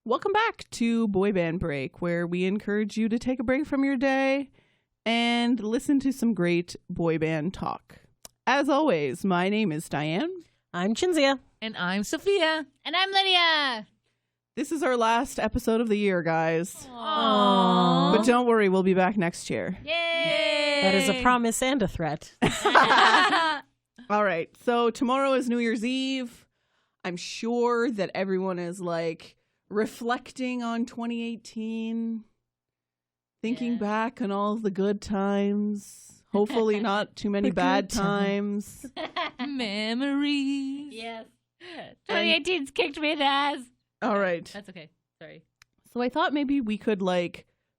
Welcome back to Boy Band Break, where we encourage you to take a break from your day and listen to some great boy band talk. As always, my name is Diane. I'm Chinzia. And I'm Sophia. And I'm Lydia. This is our last episode of the year, guys. Aww. But don't worry, we'll be back next year. Yay! That is a promise and a threat. All right, so tomorrow is New Year's Eve. I'm sure that everyone is reflecting on 2018, thinking back on all the good times. Hopefully not too many bad times. Memories. Yes. 2018's kicked me in the ass. All right. That's okay. Sorry. So I thought maybe we could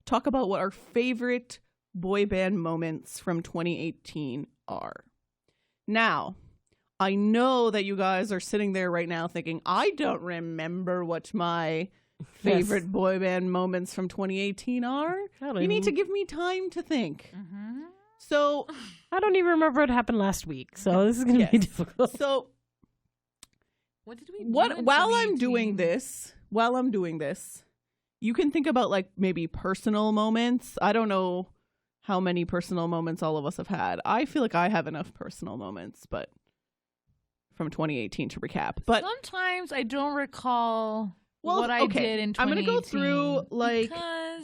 talk about what our favorite boy band moments from 2018 are. Now, I know that you guys are sitting there right now thinking, I don't remember what my favorite boy band moments from 2018 are. You need to give me time to think. Mm-hmm. So I don't even remember what happened last week, so this is going to be difficult. So What did we do in while I'm 2018? doing this, you can think about maybe personal moments. I don't know how many personal moments all of us have had. I feel like I have enough personal moments, but from 2018 to recap. But sometimes I don't recall well, what I okay. did in 2018. I'm gonna go through because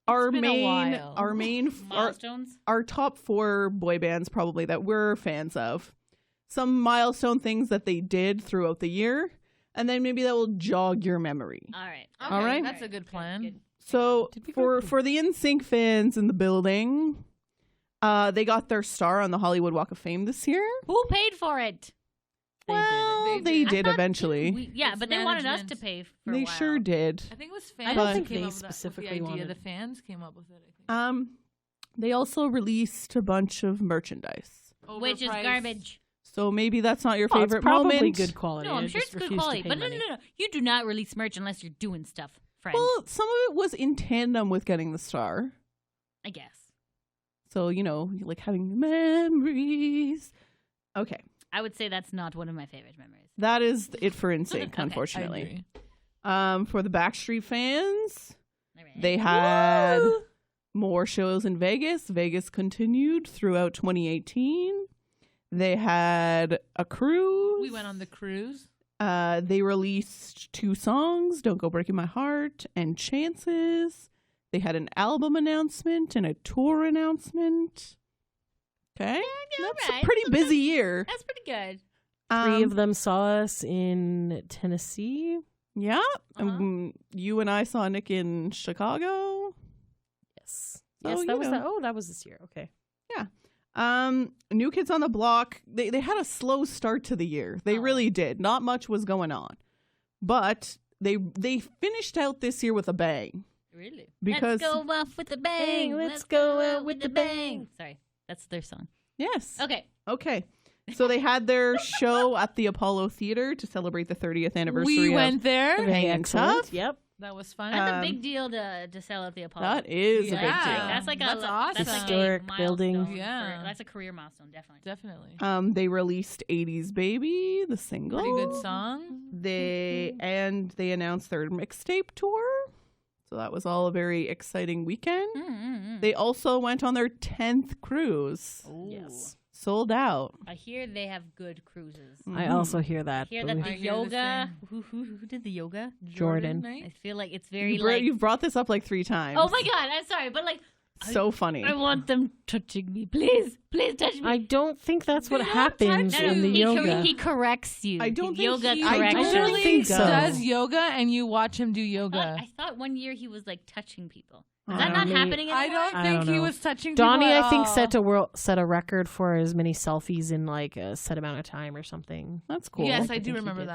our it's been a main while. Milestones. our top 4 boy bands probably that we're fans of. Some milestone things that they did throughout the year, and then maybe that will jog your memory. All right. Okay, All right. That's a good plan. Good. So Did we go for the NSYNC fans in the building, they got their star on the Hollywood Walk of Fame this year. Who paid for it? Well, They they did. did I thought eventually. Yeah, It's but they wanted us management. to pay for a They while. sure did. I think it was fans. I don't who think came they up with that- with specifically the idea. wanted- The fans came up with it. I think. They also released a bunch of merchandise. Which is Overpriced. garbage. So maybe that's not your Oh, favorite it's probably moment. good quality. No, I'm I sure just it's good refuse to quality. pay But money. no. You do not release merch unless you're doing stuff, friend. Well, some of it was in tandem with getting the star. I guess. So, having memories. Okay. I would say that's not one of my favorite memories. That is it for NSYNC, Okay. I unfortunately. agree. For the Backstreet fans, All right. they had more shows in Vegas. Vegas continued throughout 2018. They had a cruise. We went on the cruise. They released 2 songs, Don't Go Breaking My Heart and Chances. They had an album announcement and a tour announcement. Okay. That's right. a pretty busy year. That's pretty good. 3 of them saw us in Tennessee. Yeah. Uh-huh. You and I saw Nick in Chicago. Yes. So, Yes, you that was know. that. Oh, that was this year. Okay. New Kids on the Block, they had a slow start to the year. They Oh. really did. Not much was going on. But they finished out this year with a bang. Really? Because Let's go off with a bang. Let's go out with the bang. Sorry, that's their song. yes. Okay. So they had their show at the Apollo Theater to celebrate the 30th anniversary We of went there. Very Hanging excellent. Tough. Yep. That was fun. That's a big deal to sell at the Apollo. That is a big Yeah. deal. That's like That's a awesome. That's like Historic a milestone building. Yeah. that's a career milestone, definitely. Definitely. They released 80s Baby, the single. Pretty good song. They announced their mixtape tour. So that was all a very exciting weekend. Mm-hmm. They also went on their 10th cruise. Yes. Sold out. I hear they have good cruises. Mm. I also hear that. I hear but that we- the I hear the yoga. same. Who did the yoga? Jordan. I Knight? feel like it's very You've brought this up 3 times. Oh my god! I'm sorry, but So funny. I want them touching me, please touch me. I don't think that's what They don't happens touch in the he, yoga. he corrects you. I don't think yoga he- corrects I don't you. Literally think so. does yoga and you watch him do yoga. I thought one year he was touching people. Is I that don't not know. happening anymore? I don't I think don't he know. was touching people Donnie, at I think all. set a record for as many selfies in a set amount of time or something. That's cool. Yes, I I do think he remember did.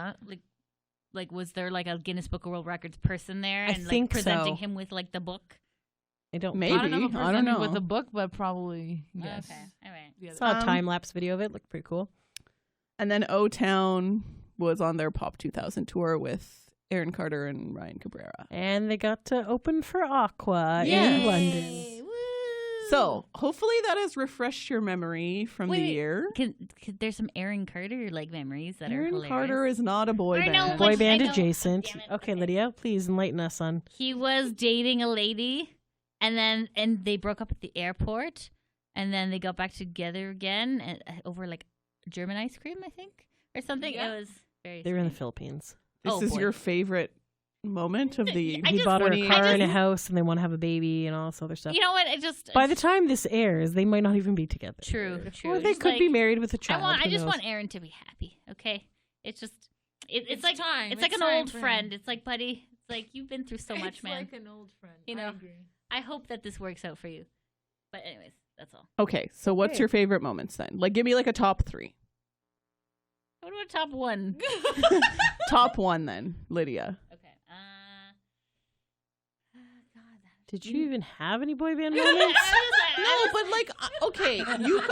that. Was there a Guinness Book of World Records person there I and think presenting so. him with the book? I don't. Maybe. I don't know if I don't know. with a book, but probably yes. Okay, all right. Yeah, Saw a Um, time lapse video of it. Looked pretty cool. And then O-Town was on their Pop 2000 tour with Aaron Carter and Ryan Cabrera. And they got to open for Aqua Yes. in London. So hopefully that has refreshed your memory from the year. There's some Aaron Carter memories that are Aaron hilarious. Carter is not a boy I know, band. but- Boy band I know. adjacent. Damn it. Okay, Okay. Lydia, please enlighten us on. He was dating a lady, and they broke up at the airport, and then they got back together again over like German ice cream, I think, or something. Yeah. It was very. They were in the strange. Philippines. This Oh, is boy. your favorite moment of the year. I He just- bought her a 20 car and a just- house, and they want to have a baby and all this other stuff. You know what? It just By the time this airs, they might not even be together. true. Or they Just could be like, married with a child. I who just knows? want Aaron to be happy. Okay, it's just it's It's like time. It's like It's an time old for him. friend. It's like, buddy. It's like you've been through so much, It's man. like an old friend. You know. I agree. I hope that this works out for you. But anyways, that's all. Okay, so what's Okay. your favorite moments then? Like, give me like a top 3. What about top one? Top 1 then, Lydia. Okay. Did you even have any boy band No, moments? But like, okay, you.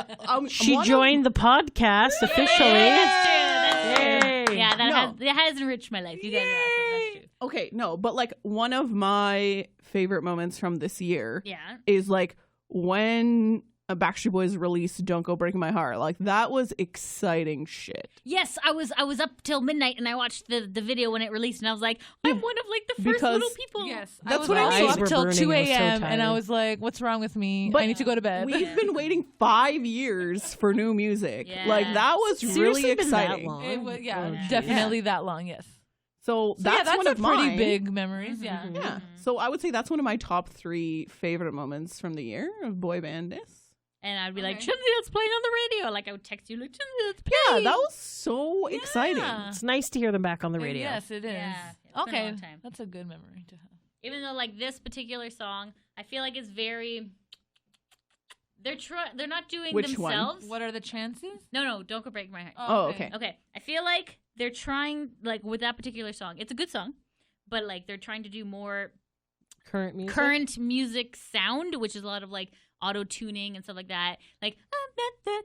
She one of- joined the podcast officially. That's true. That's true. Yay. Yeah, No. that has enriched my life. You guys are awesome. That's true. Okay, no, but like one of my favorite moments from this year Yeah. is like when a Backstreet Boys released "Don't Go Breaking My Heart." Like that was exciting shit. Yes, I was up till midnight and I watched the video when it released and I was like, I'm one of like the first Because- little people. Yes, That's I was what I also mean. up Eyes till were 2 burning, I was so a.m. and I tired. was like, "What's wrong with me? But I need to go to bed." We've been waiting 5 years for new music. Yeah. Like that was Seriously really been that exciting. long? It was, yeah, Oh, geez. definitely that long. Yes, So So, that's yeah, one that's of a pretty mine. big memories. Yeah, Mhm. Yeah. So I would say that's one of my top 3 favorite moments from the year of boy bandness. And I'd be like, Okay. Chinzy, it's playing on the radio. Like I would text you like, Chinzy, it's Yeah, playing. that was so exciting. Yeah. It's nice to hear them back on the radio. Yes, it is. Yeah, it's been a Okay, long time. that's a good memory to have. Even though like this particular song, I feel like it's very. They're not doing Which one? themselves. What are the chances? No, don't go break my heart. Oh, okay. Okay, I feel like they're trying like with that particular song. It's a good song, but like they're trying to do more Current music. current music sound, which is a lot of like auto tuning and stuff like that. Like I'm not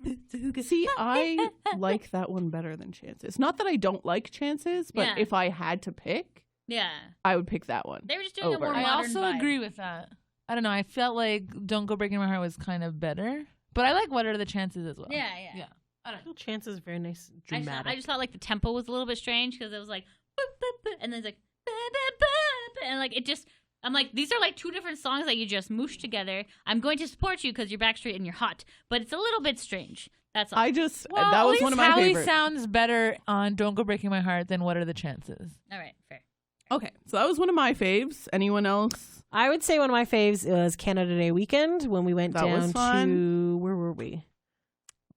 the kind of See, I like that one better than Chances. Not that I don't like Chances, but Yeah. if I had to pick, yeah. I would pick that one. They were just doing Over. a more I modern also vibe. agree with that. I don't know. I felt like "Don't Go Breaking My Heart" was kind of better, but I like "What Are the Chances" as well. Yeah. Yeah. I don't know. Chances is very nice, I dramatic. just thought like the tempo was a little bit strange because it was like boop, boop, boop, and then it's like boop, boop, boop, and like it just. I'm like, these are like 2 different songs that you just mooshed together. I'm going to support you because you're Backstreet and you're hot, but it's a little bit strange. That's all. I just Well, that at was least one of my Howie favorites. sounds better on "Don't Go Breaking My Heart" than "What Are the Chances." All right, fair. Okay, so that was one of my faves. Anyone else? I would say one of my faves was Canada Day weekend when we went That was down fun. to where were we?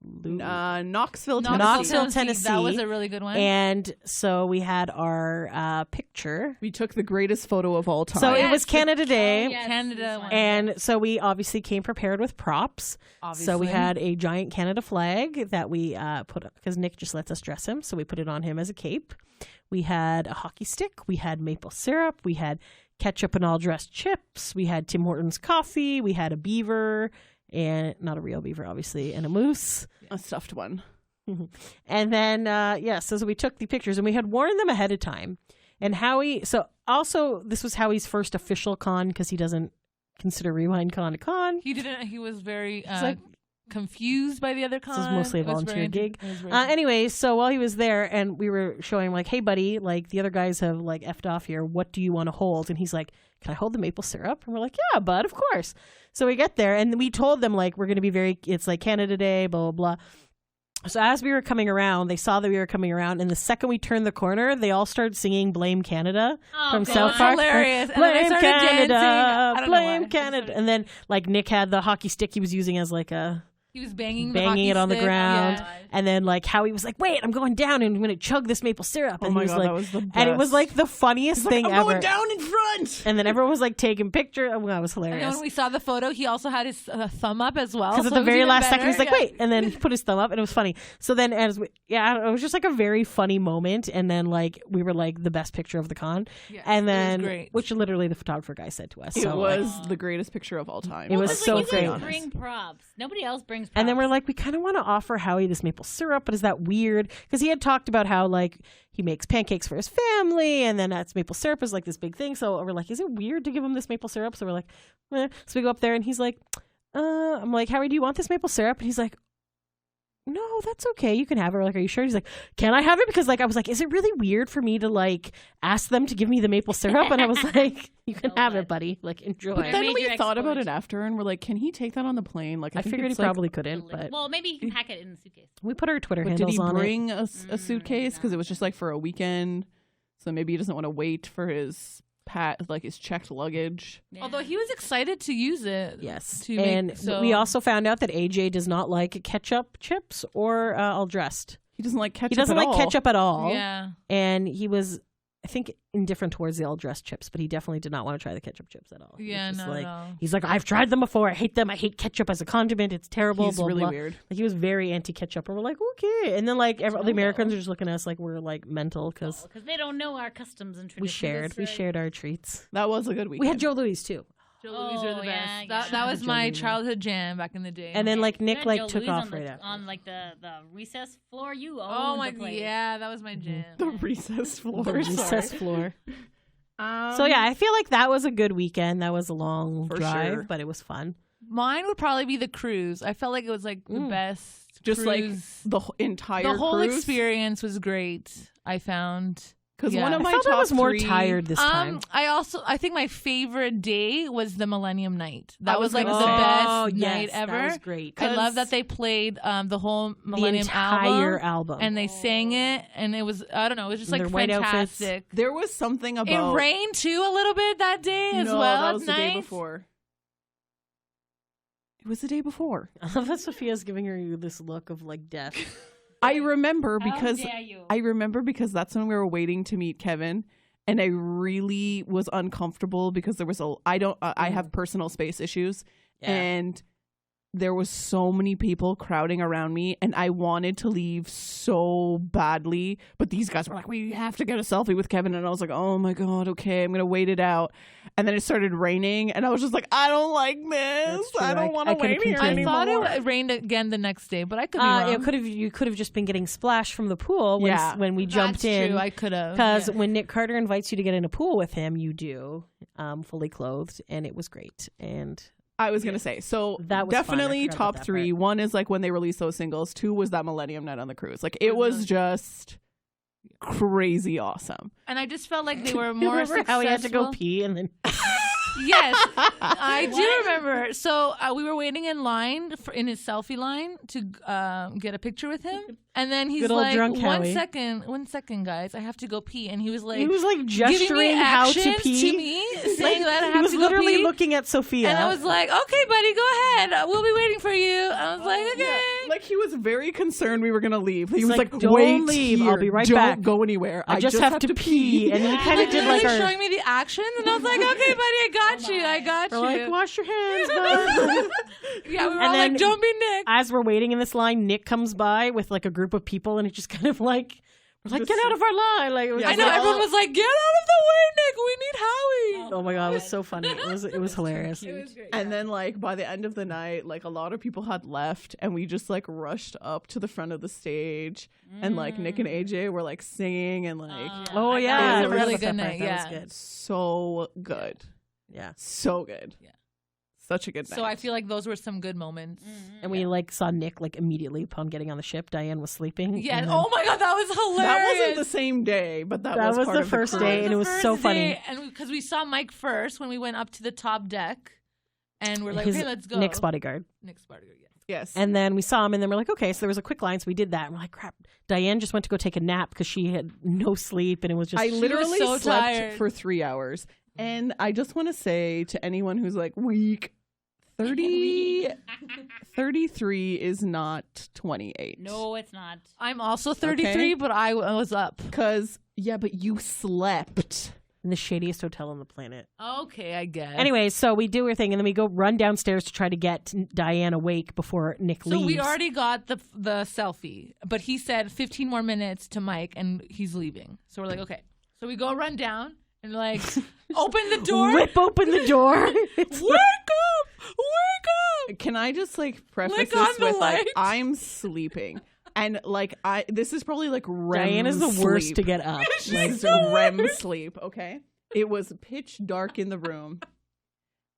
Knoxville, Tennessee. Knoxville, Tennessee. That was a really good one. And so we had our picture. We took the greatest photo of all time. So it Yes, was Canada Day. yes, Canada this one. And so we obviously came prepared with props. Obviously. So we had a giant Canada flag that we put up because Nick just lets us dress him. So we put it on him as a cape. We had a hockey stick. We had maple syrup. We had ketchup and all dressed chips. We had Tim Hortons coffee. We had a beaver, and not a real beaver, obviously, and a moose. a stuffed one. And then, so we took the pictures and we had worn them ahead of time. And Howie, so also this was Howie's first official con because he doesn't consider Rewind Con a con. He didn't. He was very like- confused by the other con. This was mostly a It was volunteer very gig. it was very- Anyways, so while he was there and we were showing him like, hey buddy, like the other guys have like effed off here. What do you want to hold? And he's like, can I hold the maple syrup? And we're like, yeah, bud, of course. So we get there and we told them like, we're going to be it's like Canada Day, blah, blah, blah. So as we were coming around, they saw that we were coming around. And the second we turned the corner, they all started singing Blame Canada from God. South Park. hilarious. And then I Blame started Canada, dancing. I don't know why. blame I Canada. started- And then like Nick had the hockey stick he was using as like a... He was banging it on the stick. ground. Yeah. And then like Howie was like, wait, I'm going down and I'm going to chug this maple syrup. Oh And my he was god, like, that was the best. and it was like the funniest thing I'm ever. going down in front. And then everyone was like taking pictures. Oh, that was And then hilarious. when we saw the photo, he also had his thumb up as well. Because so at the it was very even last better. second, he's like, Yeah. wait. And then he put his thumb up and it was funny. So then I don't know, it was just like a very funny moment. And then like we were like the best picture of the con. Yes, And it was then, great. which literally the photographer guy said to us. It so, like- was the greatest picture of all time. It was Let's so be you guys great. honest. bring props. Nobody else brings props. And then we're like, we kind of want to offer Howie this maple syrup, but is that weird? Because he had talked about how like he makes pancakes for his family, and then that's maple syrup is like this big thing. So we're like, is it weird to give him this maple syrup? So we're like, eh. So we go up there, and he's like, I'm like, Howie, do you want this maple syrup? And he's like, no, that's okay. You can have it. We're like, are you sure? He's like, can I have it? Because like I was like, is it really weird for me to like ask them to give me the maple syrup? And I was like, you can have it, buddy. Like enjoy. But then we Major thought about export. it after, and we're like, can he take that on the plane? Like, I think figured he it's, like, probably couldn't, but Well, maybe you can pack it in the suitcase. we put our Twitter But did handles he on it. bring a suitcase? Because it was just like for a weekend, so maybe he doesn't want to wait for his his checked luggage. Yeah. Although he was excited to use it. Yes, To make- and so- we also found out that AJ does not like ketchup chips or all dressed. He doesn't like ketchup. He doesn't at like all. ketchup at all. Yeah. And he was, I think, indifferent towards the all dressed chips, but he definitely did not want to try the ketchup chips at all. He was Yeah, just no, like, no. he's like, I've tried them before. I hate them. I hate ketchup as a condiment. It's terrible. He's blah, really blah. weird. Like he was very anti ketchup, and we're like, okay. And then like all the Americans are just looking at us like we're like mental because Because they don't know our customs and we traditions. shared our treats. That was a good weekend. We had Joe Louis too, Joe Louis were the Oh, best. yeah, That yeah. was Joe my Louis. childhood jam back in the day. and then like You Nick had like Joe took Louis off on right the, after. on like the recess floor. You oh owned my the place. yeah, that was my jam. the recess floor. The recess sorry. floor. Um, So yeah, I feel like that was a good weekend. That was a long For drive, sure. but it was fun. Mine would probably be the cruise. I felt like it was like the best. just like cruise. the entire the whole cruise? experience was great. I found. Because Yeah. one of I my felt top I was more three, tired this time. I think my favorite day was the Millennium Night. That I was was like the gonna say. best yes, night ever. That was great. I love 'Cause that they played the whole The Millennium entire album, album. and they sang it, and it was I don't know, it was just In like their white outfits. fantastic. There was something It about rained too a little bit that day as no, well. that at was the day night. before. It was the day before. I love that Sophia's giving her this look of like death. I remember How because dare you? I remember because that's when we were waiting to meet Kevin, and I really was uncomfortable because there was I have personal space issues, and there was so many people crowding around me, and I wanted to leave so badly, but these guys were like, we have to get a selfie with Kevin, and I was like, oh my god, okay, I'm gonna wait it out. And then it started raining, and I was just like, I don't like this. That's true. I I don't want to could've wait here continued. I anymore. thought it rained again the next day, but I could be wrong. You could have just been getting splashed from the pool when, Yeah. when we jumped That's in. True, I could have. Because when Nick Carter invites you to get in a pool with him, you do, fully clothed, and it was great. And I was gonna say, so That was fun. I definitely forgot about top that three. part. One is like when they released those singles. Two was that Millennium Night on the cruise. Like it was just crazy awesome. And I just felt like they were more remember successful. how he had to go pee and then Yes, I do remember. So we were waiting in line in his selfie line to get a picture with him, and then he's Good old like, drunk Howie. one second, guys, I have to go pee." And he was like, he was like giving me gesturing how to actions pee. to me, saying that I have He was to go literally pee. looking at Sophia. And I was like, "Okay, buddy, go ahead. We'll be waiting for you." I was like, "Okay." Like he was very concerned we were gonna leave. He He's was like, like, "Don't "Wait, leave. here. I'll be right Don't back. go anywhere. I just have to pee." And we kind of did like He was our. showing me the actions, and I was like, "Okay, buddy, I got you. I got We're you." like, wash your hands, bud. Yeah, we were And all then- like, "Don't be Nick." As we're waiting in this line, Nick comes by with like a group of people, and it just kind of like, we're like, Just- get out of our line. Like, it was Yeah, I just know like, everyone was like, "Get out of the way, Nick. We need Howie." oh my god, it was so funny. It was hilarious. And then like by the end of the night, like a lot of people had left, and we just like rushed up to the front of the stage, and like Nick and AJ were like singing and like Oh I yeah, It was a I forgot really about good that night, part. That yeah. was good. so good, Yeah, so good. Yeah. Such a good night. So I feel like those were some good moments. and we like saw Nick like immediately upon getting on the ship. Diane was sleeping. Yeah. and then- Oh my god, that was hilarious. that wasn't the same day, but that That was part the of first cruise. day, and it was so first funny. day, and because we saw Mike first when we went up to the top deck, and we're like, His- "Okay, let's go." Nick's bodyguard. Nick's bodyguard. Yeah. Yes. And then we saw him, and then we're like, okay, so there was a quick line, so we did that. And we're like, crap. Diane just went to go take a nap because she had no sleep, and it was just. I literally so slept tired. for 3 hours. And I just want to say to anyone who's like, weak, 33 is not 28. No, it's not. I'm also 33, Okay. but I was up. Because, yeah, but you slept. in the shadiest hotel on the planet. Okay, I guess. Anyway, so we do our thing, and then we go run downstairs to try to get Diane awake before Nick so leaves. we already got the selfie, but he said 15 more minutes to Mike, and he's leaving. So we're like, okay. So we go run down and like open the door. rip open the door. Wake up! Wake up! Can I just like preface Flick this on the with like light. I'm sleeping, and like this is probably like REM Diane is the worst sleep. to get up. Like REM sleep. Okay, it was pitch dark in the room,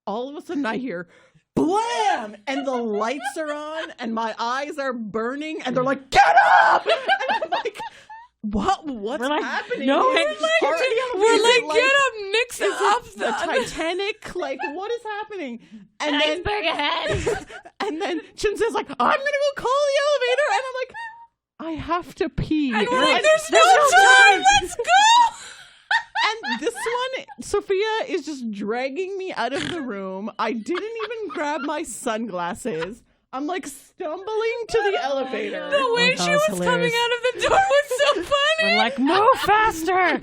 all of a sudden I hear blam, and the lights are on, and my eyes are burning, and they're like, "Get up!" And I'm like, What's We're like, happening? no, Is we're it already- We're is it like, get up, Nick's is up. it the Titanic? Like, what is happening? And An then, iceberg ahead. and then Chinsa's like, I'm gonna go call the elevator, and I'm like, I have to pee. And we're like, And- there's no time. Let's go. And this one, Sophia is just dragging me out of the room. I didn't even grab my sunglasses. I'm like stumbling to the elevator. The way that she was was hilarious. coming out of the door was so funny. We're like, move faster.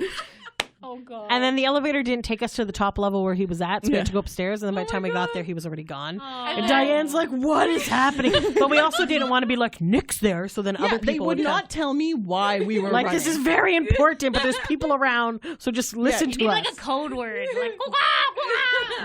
Oh god. And then the elevator didn't take us to the top level where he was at, so we Yeah. had to go upstairs. And then by Oh the time my we got God. there, he was already gone. And And Diane's like, what is happening? But we also didn't want to be like, Nick's there, so then Yeah, other people they would come. not tell me why we were Like, running. this is very important, but there's people around, so just listen You to need us. like a code word. Like,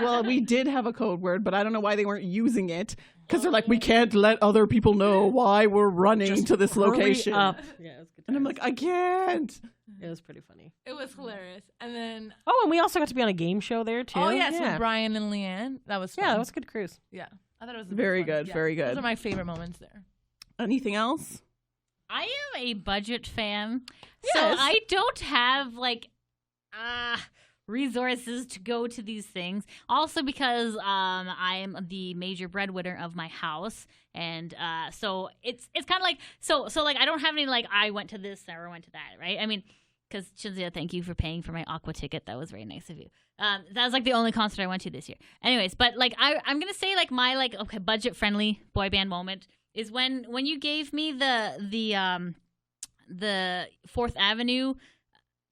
Well, we did have a code word, but I don't know why they weren't using it. Because they're like, we can't let other people know why we're running to this Hurry location. up. Yeah, it was good And I'm times. like, I can't. It was pretty funny. It was hilarious. And then Oh, and we also got to be on a game show there, too. oh yes, yeah. with Brian and Leanne. That was fun. Yeah, that was a good cruise. yeah. I thought it was Very fun. good, Yeah. very good. Those are my favorite moments there. Anything else? I am a budget fan, so Yes. I don't have like resources to go to these things. Also because I am the major breadwinner of my house, and so it's kind of like so like I don't have any like I went to this or went to that, right? I mean, because Chinzia, thank you for paying for my Aqua ticket. That was very nice of you. That was like the only concert I went to this year. Anyways, but like I'm gonna say like my like okay budget friendly boy band moment is when you gave me the 4th Avenue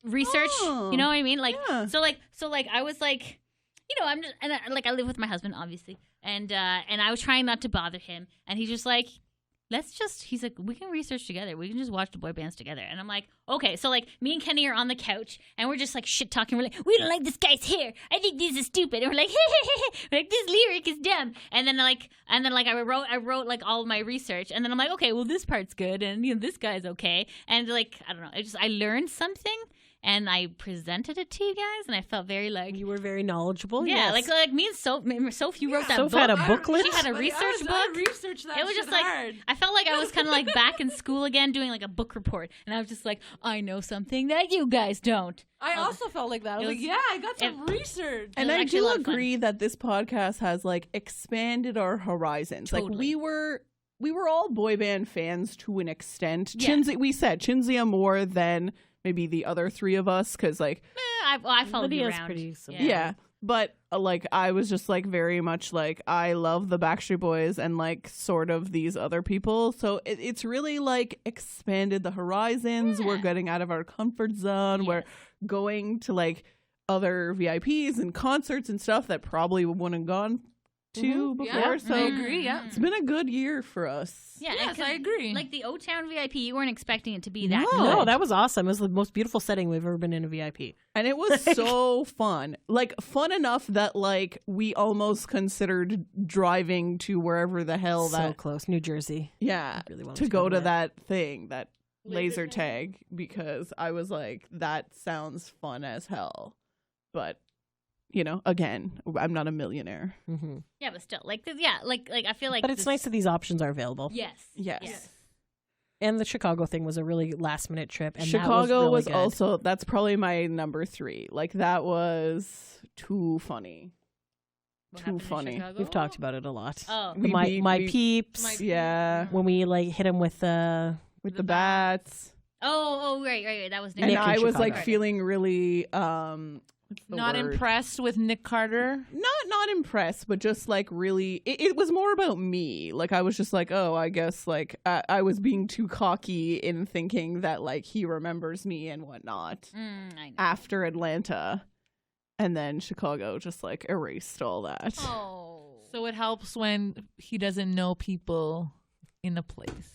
research. Oh, You know what I mean? Like yeah. so like I was like, you know, I'm just and I live with my husband obviously, and I was trying not to bother him, and he's just like, he's like, we can research together. We can just watch the boy bands together. And I'm like, okay. So like me and Kenny are on the couch and we're just like shit talking. We're like, we don't like this guy's hair. I think this is stupid. And we're like, we're like, this lyric is dumb. And then I wrote like all of my research. And then I'm like, okay, well this part's good. And you know, this guy's okay. And like, I don't know. I learned something and I presented it to you guys. And I felt very like, You were very knowledgeable. yeah, yes. like me and Soph, you wrote that Soph book. had a booklet. She had a Like, research book. I researched that. It was shit just like hard. I felt like I was kind of like back in school again, doing like a book report, and I was just like, I know something that you guys don't. I also felt like that. I was It like, was- yeah, I got some research. And was I actually a do lot of fun. agree that this podcast has like expanded our horizons. Like Totally. we were all boy band fans to an extent. Yeah. We said Chinzia more than maybe the other three of us because like I followed you Lydia's around. pretty similar. yeah. But like I was just like very much like I love the Backstreet Boys and like sort of these other people. So it's really like expanded the horizons. We're Yeah. getting out of our comfort zone. We're going to like other VIPs and concerts and stuff that probably wouldn't have gone to before. Yeah, So I agree. Yeah. it's been a good year for us. Yeah, Yes, and 'cause, I agree. Like the O-Town VIP, you weren't expecting it to be that No. good. No, that was awesome. It was the most beautiful setting we've ever been in a VIP. And it was so fun. Like fun enough that like we almost considered driving to wherever the hell So that close. New Jersey. yeah, I really wanted to go to that. that thing, that laser tag, because I was like, that sounds fun as hell. But you know, again, I'm not a millionaire. Mm-hmm. Yeah, but still, like, like I feel like. But it's nice that these options are available. Yes. Yes. Yes. And the Chicago thing was a really last minute trip. And Chicago was good. also, that's probably my number 3. Like that was too funny. What Too happened in funny. Chicago? We've talked about it a lot. Oh. We- my we- peeps. Yeah. When we like hit him with With the bats. Oh, right. That was And Nick in I was like Chicago. feeling really what's the Not word? impressed with Nick Carter. Not impressed, but just like really it was more about me. Like I was just like, oh, I guess like I was being too cocky in thinking that like he remembers me and whatnot I know. after Atlanta, and then Chicago just like erased all that. Oh. So it helps when he doesn't know people in a place.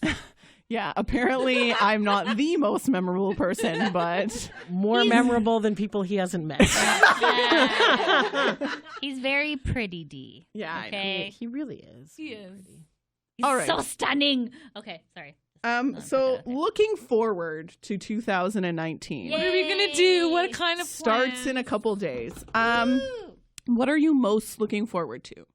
Yeah, apparently I'm not the most memorable person, but more memorable than people he hasn't met. Yeah. He's very pretty, D. yeah, I know. Okay. He really is. He is. He's All right. so stunning. Okay, sorry. So okay. looking forward to 2019. What are we gonna do? What kind of Starts plans? in a couple days. Woo! What are you most looking forward to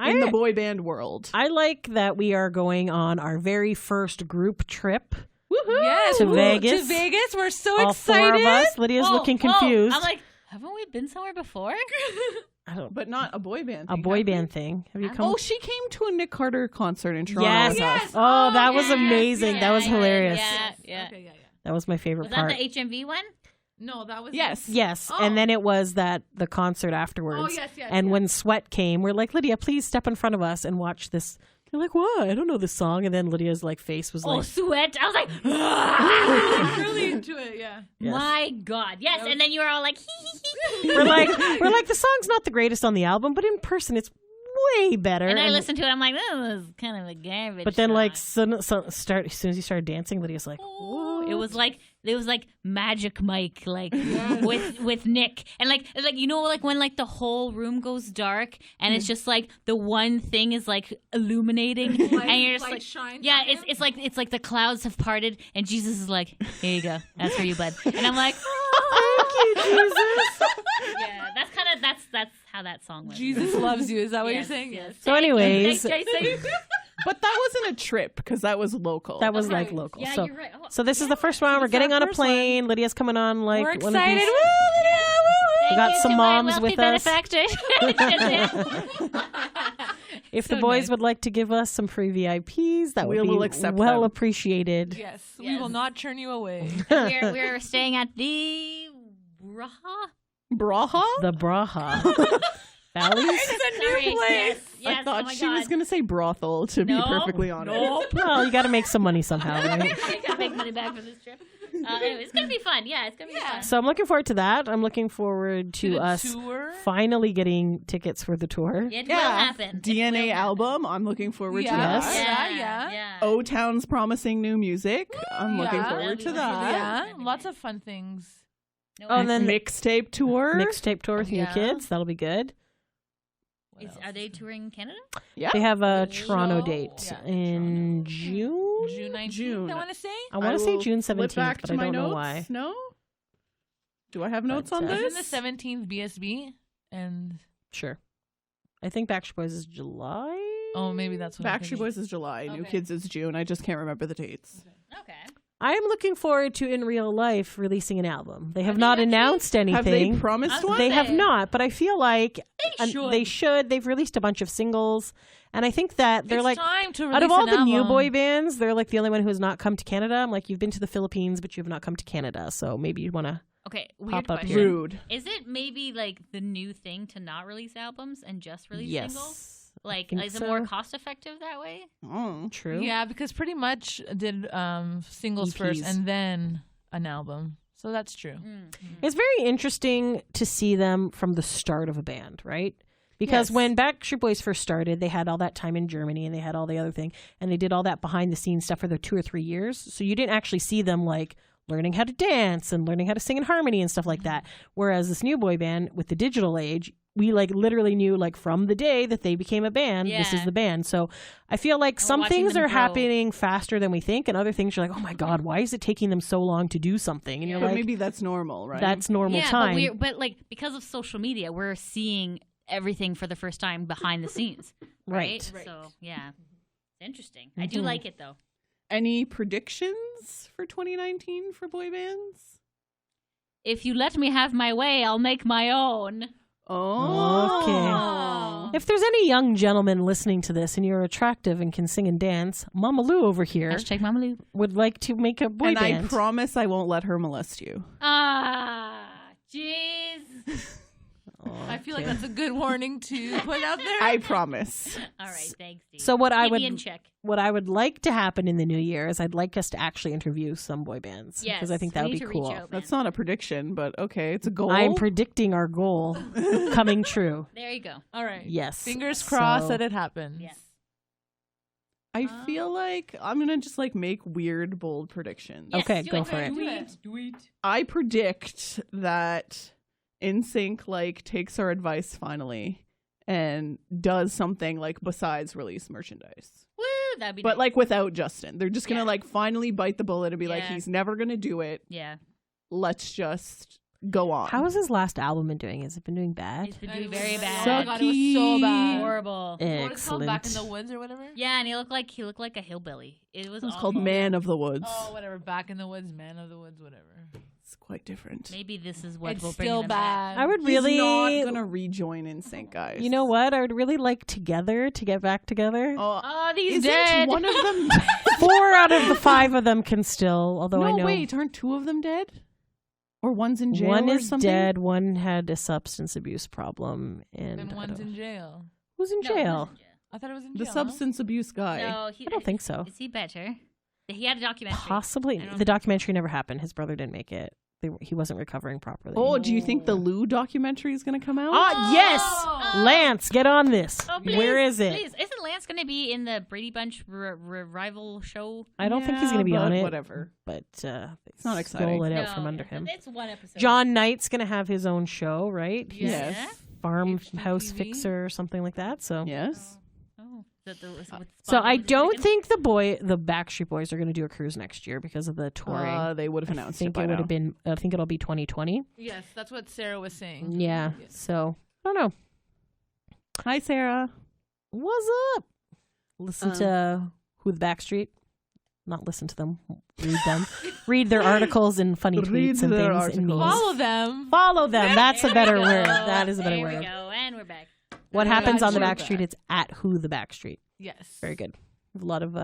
in the boy band world? I like that we are going on our very first group trip. Woohoo! Yes, To woo, Vegas. To Vegas. We're so All excited. 4 of us. Lydia's looking confused. I'm like, haven't we been somewhere before? I don't, But not a boy band. a thing, boy have band you? thing. Have you come? Oh, she came to a Nick Carter concert in Toronto. Yes. with us. Oh, that was yes, amazing. That was yeah, hilarious. Yeah. Okay, yeah. That was my favorite Was that part. the HMV one? No, that was Yes. Yes, Oh. and then it was the concert afterwards. Oh, yes. And yes. when Sweat came, we're like, Lydia, please step in front of us and watch this. They're like, what? I don't know this song. And then Lydia's like face was Oh, like, Sweat. I was like, I'm really into it. Yeah. Yes. my God. Yes. That was- And then you were all like, we're like, the song's not the greatest on the album, but in person it's way better. And I listened to it. I'm like, this is kind of a garbage. But then, like, song. as soon as you started dancing, Lydia's like, Oh, it was like Magic Mike, like with Nick, and like you know, like when like the whole room goes dark and it's just like the one thing is like illuminating, and you're just like, shines yeah, on him. it's like the clouds have parted and Jesus is like, here you go, that's for you, bud, and I'm like, thank you, Jesus. yeah, that's how that song went. Jesus loves you. Is that what Yes, you're saying? yes. So anyways, Thanks, Jason. But that wasn't a trip because that was local. that was Right. like local. Yeah, so, you're right. Oh, so this is the first one. We're It's getting our on a first one. plane. Lydia's coming on like We're one of excited. these. Woo, Lydia, woo. We got thank you some to my moms wealthy with us. benefactor. If So the boys nice. would like to give us some free VIPs, that We would be will accept well them. appreciated. Yes, we Yes. will not turn you away. we're staying at the Raha. Braha? The Braha. Valleys? It's a new Sorry, place. Yes, I thought oh my she was God. going to say brothel, to be No, perfectly honest. Well, you got to make some money somehow, right? I got big money back for this trip. Anyway, it's gonna be fun. Yeah, it's gonna be fun. So I'm looking forward to that. I'm looking forward to The us tour. finally getting tickets for the tour. It will Yeah. happen. It DNA will happen. album. I'm looking forward to Yeah. that. Yes. Yeah. O-Town's promising new music. I'm looking Yeah. forward to That'll be that. Yeah, lots of fun things. No Oh, and worries. then Mixtape tour. mixtape tour with new Yeah. kids. That'll be good. What else Are they is there? touring Canada? Yeah. They have a Oh, Toronto yeah, date in June. June 19th, June. I want to say. I want to say will June flip 17th, back but to I my don't know notes. why. No? Do I have notes But, on uh, Isn't this? the 17th BSB? And Sure. I think Backstreet Boys is July. oh, maybe that's what I'm Backstreet thinking. Boys is July. New Okay. Kids is June. I just can't remember the dates. Okay. I am looking forward to In Real Life releasing an album. They have they not actually? announced Have they anything. promised I was one? They say- have not, but I feel like They should. They've released a bunch of singles, and I think that they're It's like time to out of release all an the new album. boy bands, they're like the only one who has not come to Canada. I'm like, you've been to the Philippines, but you have not come to Canada, so maybe you want to. Okay. Weird Pop up question. here. Rude. Is it maybe like the new thing to not release albums and just release singles? Yes, Like, think is it so. more cost effective that way? Oh. True. Yeah, because pretty much did singles first EPs. and then an album. So that's true. It's very interesting to see them from the start of a band, right? Because Yes. when Backstreet Boys first started, they had all that time in Germany and they had all the other thing, and they did all that behind the scenes stuff for the 2 or 3 years. So you didn't actually see them like learning how to dance and learning how to sing in harmony and stuff like that. Whereas this new boy band with the digital age, we like literally knew like from the day that they became a band, this is Yeah. the band. So I feel like And we're some watching things them are grow. happening faster than we think, and other things you're like, oh my God, why is it taking them so long to do something? And you're But like, maybe that's normal, right? that's normal yeah, time. but like because of social media, we're seeing everything for the first time behind the scenes. Right. Right. So yeah, it's interesting. I do Mhm. like it though. Any predictions for 2019 for boy bands? If you let me have my way, I'll make my own. Oh. If there's any young gentleman listening to this and you're attractive and can sing and dance, Mama Lou over here Hashtag Mama Lou. would like to make a boy And band. I promise I won't let her molest you. Ah, jeez. I feel like that's a good warning to put out there. I promise. All right, thanks, Steve. So what I Keep me in would check. what I would like to happen in the new year is I'd like us to actually interview some boy bands Yes, because I think that we would need be to reach cool. out, man. That's not a prediction, but okay, it's a goal. I'm predicting our goal coming true. There you go. All right. Yes. Fingers crossed So- that it happens. Yes. I feel like I'm gonna just like make weird, bold predictions. Yes, Okay, do go it, for do it. Do it. I predict that NSYNC like takes our advice finally and does something like besides release merchandise. Woo, that'd be But nice. like without Justin. They're just gonna Yeah. like finally bite the bullet and be like, Yeah. he's never gonna do it. Yeah. Let's just go on. How has his last album been doing? Has it been doing bad? It's been doing very bad. Oh my God, it was so bad. Horrible. What is it called? Back in Excellent. the Woods or whatever? Yeah, and he looked like a hillbilly. It was It's awful. called Man of the Woods. Oh, whatever. Back in the Woods, Man of the Woods, whatever. It's quite different. Maybe this is what It's will bring still them back. bad. I would He's really. not gonna rejoin NSYNC, guys. You know what? I would really like Together to get back together. Oh, Oh, he's isn't dead. one of them? 4 out of the 5 of them can still. Although I No, know wait, aren't 2 of them dead? Or one's in jail? one or is something? dead. One had a substance abuse problem, and And I one's don't- in jail. who's in No, jail? I thought it was in The jail. substance abuse guy. No, I don't think so. Is he better? He had a documentary. Possibly. I don't The think documentary never happened. His brother didn't make it. He wasn't recovering properly. Oh, do you think the Lou documentary is going to come out? Ah, yes! Oh. Lance, get on this. Oh, please, Where is it? Please. Isn't Lance going to be in the Brady Bunch rival show? I don't think he's going to be but on it. Whatever. But It's not they exciting. stole it out from under him. It's one episode. John Knight's going to have his own show, right? He's Yes. Farmhouse HGTV? Fixer or something like that. So, Yes. Oh, is that with so I Spotlight don't Chicken? think the Backstreet Boys are going to do a cruise next year because of the touring. They would have I announced think it by it would now. have been. I think it'll be 2020. Yes, that's what Sarah was saying. Yeah. So I don't know. Hi, Sarah. What's up? Listen to Who the Backstreet. Not listen to them. Read them. Read their articles and funny Read tweets and their things. And articles. memes. Follow them. Follow them. That's a There better we go. word. That is a better there word. we go, and we're back. What Yeah, happens on the we're Backstreet? back. It's at Who the Backstreet. Yes. Very good. A lot of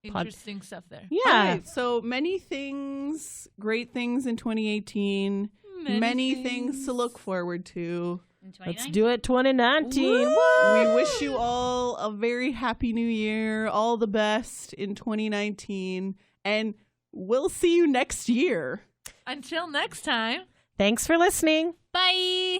Interesting stuff there. yeah. All right, so many things, great things in 2018. Many things to look forward to. In Let's 2019. do it 2019. We wish you all a very happy new year, all the best in 2019, and we'll see you next year. Until next time. Thanks for listening. Bye.